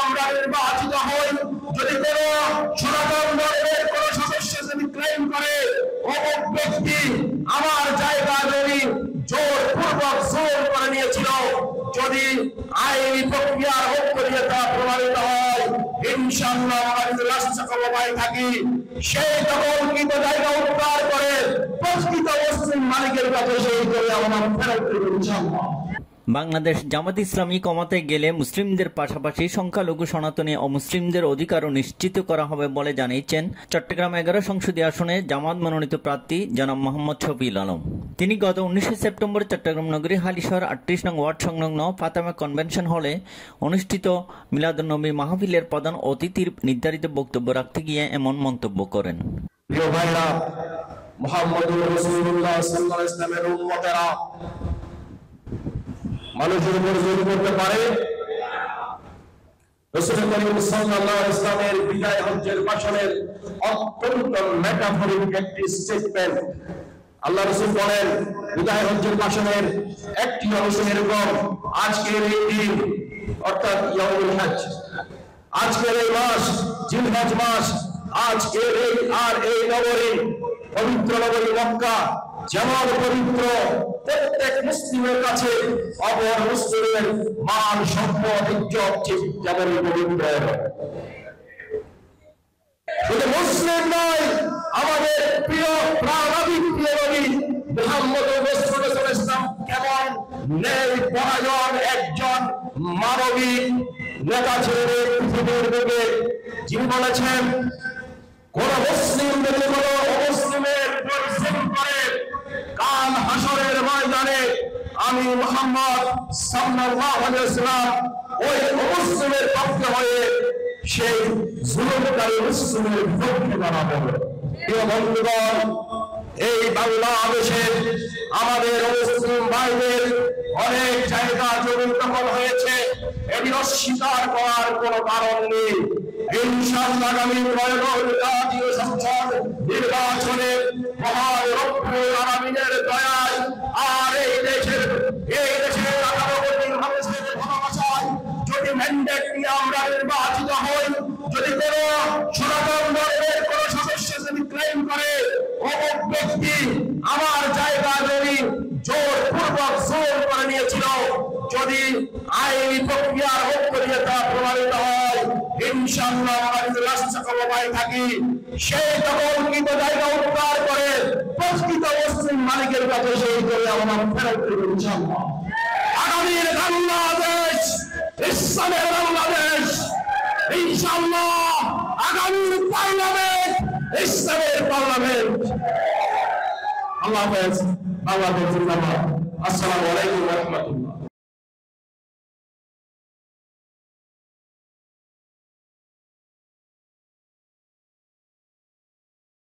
আমরা নির্বাচিত হই, যদি কোনো সনাতন ধর্মের কোনো সদস্য যদি ক্লেম করে অমুক ব্যক্তি আমার জায়গা জমি জোরপূর্বক জোর করে নিয়েছিল, যদি আইনি প্রক্রিয়ার ঐক্যতা প্রমাণিত হয়, ইনশাআল্লাহ আমরা যদি রাষ্ট্র ক্ষমতায় থাকি, সেই দখলকৃত জায়গা উদ্ধার করে প্রকৃত মুসলিম মালিকের কাছে সেই করে আমরা ফেরত দেব ইনশাআল্লাহ। বাংলাদেশ জামাত ইসলামী ক্ষমতায় গেলে মুসলিমদের পাশাপাশি সংখ্যালঘু সনাতনী ও মুসলিমদের অধিকারও নিশ্চিত করা হবে বলে জানিয়েছেন চট্টগ্রাম 11 সংসদীয় আসনে জামাত মনোনীত প্রার্থী জনাব মোহাম্মদ শফিউল আলম। তিনি গত 19 সেপ্টেম্বর চট্টগ্রাম নগরী হালিশহর 38 নং ওয়ার্ড সংলগ্ন ফাতেমা কনভেনশন হলে অনুষ্ঠিত মিলাদুন্নবী মাহফিলের প্রধান অতিথির নির্ধারিত বক্তব্য রাখতে গিয়ে এমন মন্তব্য করেন। প্রিয় ভাইরা, মুহাম্মদুর রাসূলুল্লাহ সাল্লাল্লাহু আলাইহি ওয়াসাল্লামের উম্মতেরা মানুষের উপর জোর করতে পারে? রাসূল করিম সাল্লাল্লাহু আলাইহি ওয়াসাল্লামের বিদায় হজ্জের ভাষণের অত্যন্ত মেটাফরিক একটি স্টেটমেন্ট। আল্লাহ রাসূল বলেন, বিদায় হজ্জের ভাষণের একটি অংশ এরকম, আজকের এই দিন অর্থাৎ ইয়াউমুল হজ, আজকের এই মাস জিলহজ মাস, আজকের এই নগরী পবিত্র নগরী মক্কা যেমন পবিত্র, প্রত্যেক মুসলিমের কাছে অপর মুসলিমের মান সম্পদ ইজ্জত যেমন পবিত্র। শুধু মুসলিম নয়, আমাদের প্রিয় প্রাণাবিক প্রিয় নবী মুহাম্মদ রাসূলুল্লাহ সাল্লাল্লাহু আলাইহি ওয়াসাল্লাম কেমন ন্যায় পরায়ণ একজন মানবিক নেতা ছিলেন পৃথিবীর বুকে। যিনি বলেছেন, কোন মুসলিম যদি কোন অমুসলিমের পরিশ্রম করে, কাল হাসরের ময়দানে আমি মুহাম্মদ সাল্লাল্লাহু আলাইহি ওয়াসাল্লাম ওই অমুসলিমের পক্ষে হয়ে সেই জুলুমকারী মুসলিমের বিপক্ষে দাঁড়াবো। প্রিয় বন্ধুগণ, এই বাংলাদেশে আমাদের মুসলিম ভাইদের অনেক জায়গা জমি দখল হয়েছে, এটি অস্বীকার করার কোনো কারণ নেই। ইনশাআল্লাহ আগামী জাতীয় সংসদ নির্বাচনে মহান রব্বুল আলামিনের দয়ায় আর এই দেশের আগামী বাংলাদেশের ভালোবাসায় যদি ম্যান্ডেট নিয়ে আমরা নির্বাচিত হই, যদি কোনো সনাতন ধর্মের কোনো সদস্য যদি ক্লেম করে অমুক ব্যক্তি আমার জায়গা জমি জোরপূর্বক জোর করে নিয়েছিল, যদি আইনি প্রক্রিয়ার ঐক্যতা প্রমাণিত হয়, ইনশাআল্লাহ আমরা যদি রাষ্ট্র ক্ষমতায় থাকি, সেই দখলকৃত জায়গা উদ্ধার করে প্রকৃত মুসলিম মালিকের কাছে সেই করে আমরা ফেরত দেব ইনশাআল্লাহ। আগামীর বাংলাদেশ ইসলামের বাংলাদেশ, ইনশাআল্লাহ আগামীর পার্লামেন্ট ইসলামের পার্লামেন্ট। আল্লাহ হাফেজ। বাংলাদেশ জিন্দাবাদ। আসসালামু আলাইকুম ওয়া রাহমাতুল্লাহ।